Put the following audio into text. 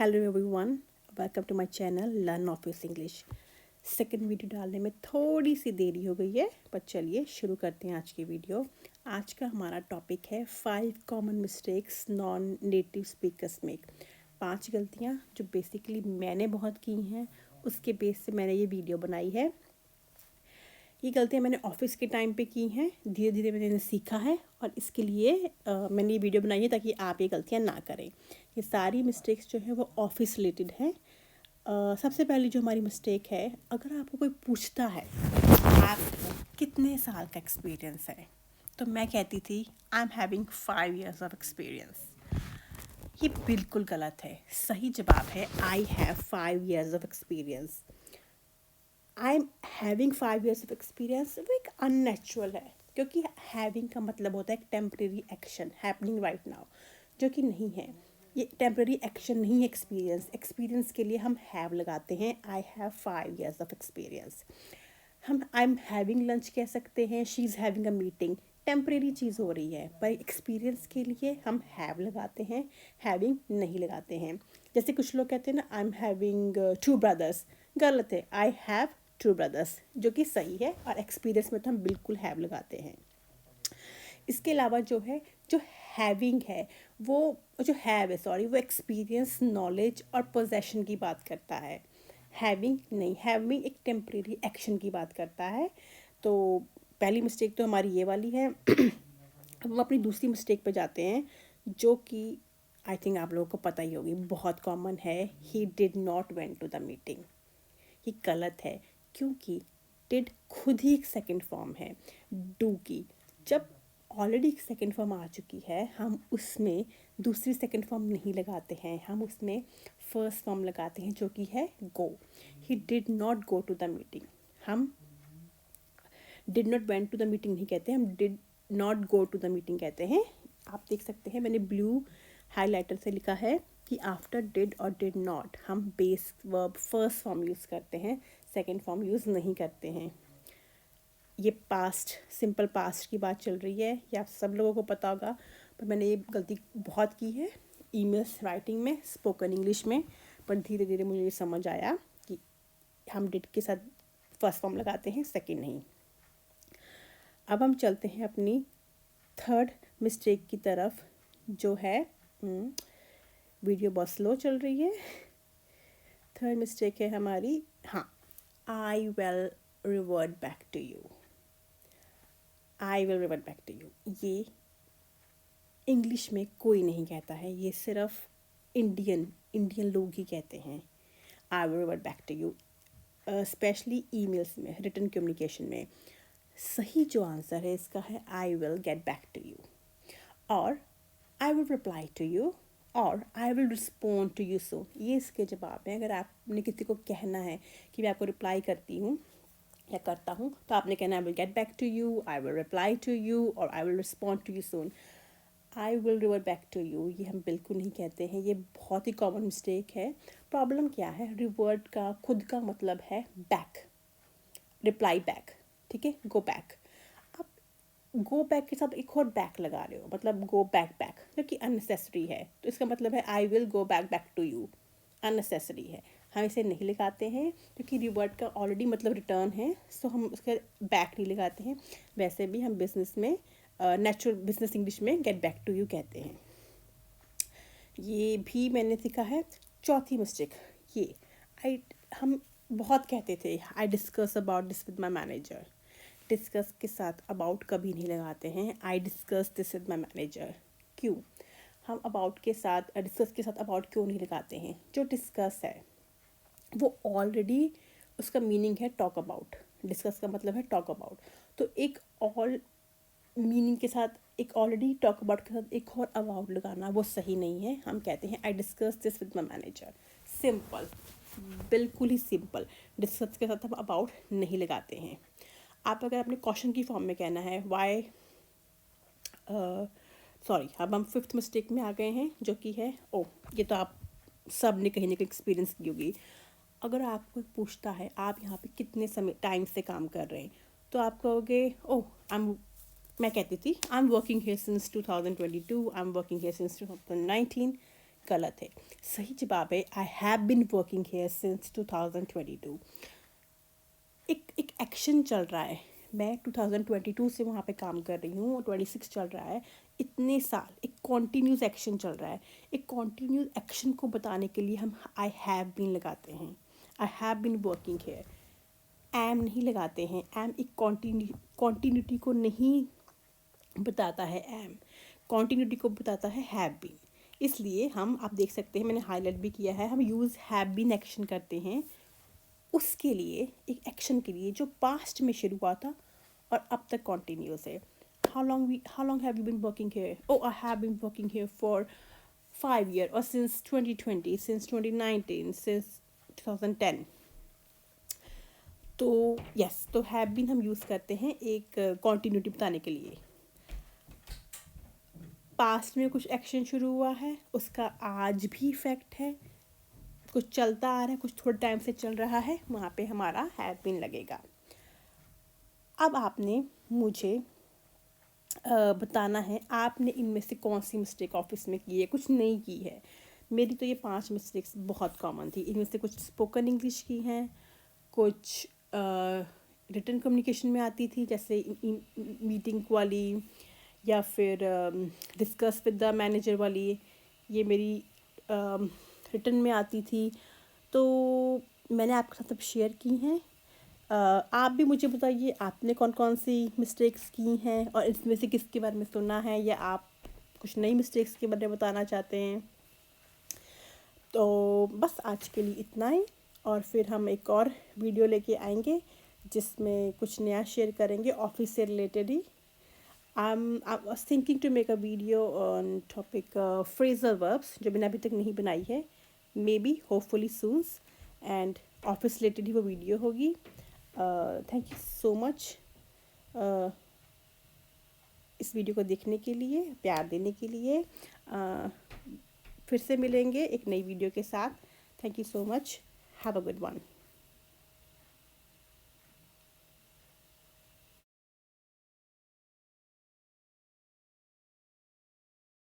Hello everyone, welcome to my channel learn office English. Second video डालने में थोड़ी सी देरी हो गई है, पर चलिए शुरू करते हैं आज की वीडियो। आज का हमारा टॉपिक है 5 common mistakes non native speakers make. 5 गलतियां जो बेसिकली मैंने बहुत की हैं, उसके बेस से मैंने ये वीडियो बनाई है। ये गलतियाँ मैंने ऑफिस के टाइम पे की हैं, धीरे धीरे मैंने इन्हें सीखा है और इसके लिए मैंने ये वीडियो बनाई है ताकि आप ये गलतियाँ ना करें। ये सारी मिस्टेक्स जो है वो ऑफिस रिलेटेड हैं। सबसे पहली जो हमारी मिस्टेक है, अगर आपको कोई पूछता है आपको कितने साल का एक्सपीरियंस है, तो मैं कहती थी I am having 5 years of experience. ये बिल्कुल गलत है। सही जवाब है I have 5 years of experience. I am having 5 years of experience वो एक अननेचुरल है, क्योंकि हैविंग का मतलब होता है एक temporary action happening right now, जो कि नहीं है। ये टेम्परेरी एक्शन नहीं है एक्सपीरियंस। एक्सपीरियंस के लिए हम हैव लगाते हैं। I have 5 years of experience. हम आई एम हैविंग लंच कह सकते हैं, she is having a meeting. Temporary चीज़ हो रही है, पर एक्सपीरियंस के लिए हम हैव लगाते हैं, हैविंग नहीं लगाते हैं। जैसे कुछ लोग कहते हैं ना, आई एम हैविंग 2 brothers। गलत है, आई हैव 2 brothers, जो कि सही है। और एक्सपीरियंस में तो हम बिल्कुल हैव लगाते हैं। इसके अलावा जो हैविंग है, वो जो हैव है सॉरी, वो एक्सपीरियंस, नॉलेज और पोजेशन की बात करता है। हैविंग नहीं, हैविंग एक टेम्परेरी एक्शन की बात करता है। तो पहली मिस्टेक तो हमारी ये वाली है। हम अपनी दूसरी मिस्टेक पे जाते हैं, जो कि आई थिंक आप लोगों को पता ही होगी, बहुत कॉमन है। He did not went to the meeting. ये गलत है, क्योंकि डिड खुद ही एक सेकंड फॉर्म है डू की। जब ऑलरेडी एक सेकंड फॉर्म आ चुकी है, हम उसमें दूसरी सेकंड फॉर्म नहीं लगाते हैं, हम उसमें फर्स्ट फॉर्म लगाते हैं, जो कि है go. He did not go to the meeting. हम did not went to the meeting नहीं कहते, हम did not go to the meeting कहते हैं। आप देख सकते हैं, मैंने ब्लू हाईलाइटर से लिखा है कि आफ्टर डिड और डिड नॉट हम base verb first form use करते हैं, सेकंड फॉर्म यूज़ नहीं करते हैं। ये पास्ट, सिंपल पास्ट की बात चल रही है, ये आप सब लोगों को पता होगा, पर मैंने ये गलती बहुत की है ईमेल्स राइटिंग में, स्पोकन इंग्लिश में। पर धीरे धीरे मुझे ये समझ आया कि हम डिड के साथ फर्स्ट फॉर्म लगाते हैं, सेकंड नहीं। अब हम चलते हैं अपनी थर्ड मिस्टेक की तरफ, जो है वीडियो बहुत स्लो चल रही है। थर्ड मिस्टेक है हमारी, हाँ, I will revert back to you. I will revert back to you, ये इंग्लिश में कोई नहीं कहता है, ये सिर्फ इंडियन लोग ही कहते हैं। I will revert back to you, especially emails में, रिटन कम्युनिकेशन में। सही जो आंसर है इसका है I will get back to you, और I will reply to you, और I will respond to you soon. ये इसके जवाब हैं। अगर आपने किसी को कहना है कि मैं आपको रिप्लाई करती हूँ या करता हूँ, तो आपने कहना I will get back to you, I will reply to you, और I will respond to you soon. I will revert back to you ये हम बिल्कुल नहीं कहते हैं। ये बहुत ही कॉमन मिस्टेक है। प्रॉब्लम क्या है, रिवर्ट का खुद का मतलब है बैक, रिप्लाई बैक, ठीक है, गो बैक। आप गो बैक के साथ एक और बैक लगा रहे हो, मतलब गो बैक बैक, जो कि अननेसेसरी है। तो इसका मतलब है I will go back back to you, unnecessary है, हम इसे नहीं लगाते हैं, क्योंकि रिवर्ट का ऑलरेडी मतलब रिटर्न है, सो हम उसका बैक नहीं लगाते हैं। वैसे भी हम बिजनेस में, नेचुरल बिजनेस इंग्लिश में गेट बैक टू यू कहते हैं। ये भी मैंने सीखा है। चौथी मिस्टेक ये, हम बहुत कहते थे I discuss about this with my manager. Discuss के साथ अबाउट कभी नहीं लगाते हैं। I discuss this with my manager. क्यों हम अबाउट के साथ, डिस्कस के साथ अबाउट क्यों नहीं लगाते हैं? जो डिस्कस है वो ऑलरेडी, उसका मीनिंग है टॉक अबाउट। डिस्कस का मतलब है टॉक अबाउट। तो एक ऑल मीनिंग के साथ, एक ऑलरेडी टॉक अबाउट के साथ एक और अबाउट लगाना वो सही नहीं है। हम कहते हैं I discuss this with my manager. Simple, बिल्कुल ही सिंपल। डिस्कस के साथ हम अबाउट नहीं लगाते हैं। आप अगर अपने क्वेश्चन की फॉर्म में कहना है वाई, सॉरी, अब हम फिफ्थ मिस्टेक में आ गए हैं, जो कि है ओ। ये तो आप सब ने कहीं ना कहीं एक्सपीरियंस की होगी। अगर आपको पूछता है आप यहाँ पे कितने समय टाइम से काम कर रहे हैं, तो आप कहोगे ओ मैं कहती थी I am working here since 2022, I am working here since 2019। गलत है। सही जवाब है I have been working here since 2022। एक एक्शन चल रहा है, मैं 2022 से वहाँ पे काम कर रही हूँ और 26 चल रहा है, इतने साल एक कॉन्टीन्यूस एक्शन चल रहा है। एक कॉन्टीन्यूस एक्शन को बताने के लिए हम आई हैव बीन लगाते हैं, I have been working here. Am नहीं लगाते हैं, एम एक कॉन्टीन्यूटी को नहीं बताता है, एम कॉन्टीन्यूटी को बताता है हैव बीन। इसलिए हम, आप देख सकते हैं मैंने हाईलाइट भी किया है, हम यूज़ हैव बीन एक्शन करते हैं उसके लिए, एक एक्शन के लिए जो पास्ट में शुरू हुआ था और अब तक कॉन्टीन्यूस है। How long have you been working here? Oh I have been working here for 5 years और सिंस 2020, सिंस 2019, सिंस 2010। तो यस, तो हैव बीन हम यूज़ करते हैं एक कॉन्टीन्यूटी बताने के लिए। पास्ट में कुछ एक्शन शुरू हुआ है, उसका आज भी इफेक्ट है, कुछ चलता आ रहा है, कुछ थोड़े टाइम से चल रहा है, वहाँ पे हमारा हैव बीन लगेगा। अब आपने मुझे बताना है आपने इनमें से कौन सी मिस्टेक ऑफिस में की है, कुछ नहीं की है। मेरी तो ये 5 मिस्टेक्स बहुत कॉमन थी। इनमें से कुछ स्पोकन इंग्लिश की हैं, कुछ रिटन कम्युनिकेशन में आती थी, जैसे मीटिंग वाली, या फिर डिस्कस विद द मैनेजर वाली, ये मेरी रिटन में आती थी। तो मैंने आपके साथ अब शेयर की हैं। आप भी मुझे बताइए आपने कौन कौन सी मिस्टेक्स की हैं और इसमें से किसके बारे में सुना है, या आप कुछ नई मिस्टेक्स के बारे में बताना चाहते हैं। तो बस आज के लिए इतना ही, और फिर हम एक और वीडियो लेके आएंगे जिसमें कुछ नया शेयर करेंगे ऑफिस से related he. I was thinking to make a video on topic phrasal verbs जो मैंने अभी तक नहीं बनाई है, maybe hopefully soon, and office related ही वो वीडियो होगी। थैंक यू सो मच इस वीडियो को देखने के लिए, प्यार देने के लिए। फिर से मिलेंगे एक नई वीडियो के साथ। Thank you so much, have a good one.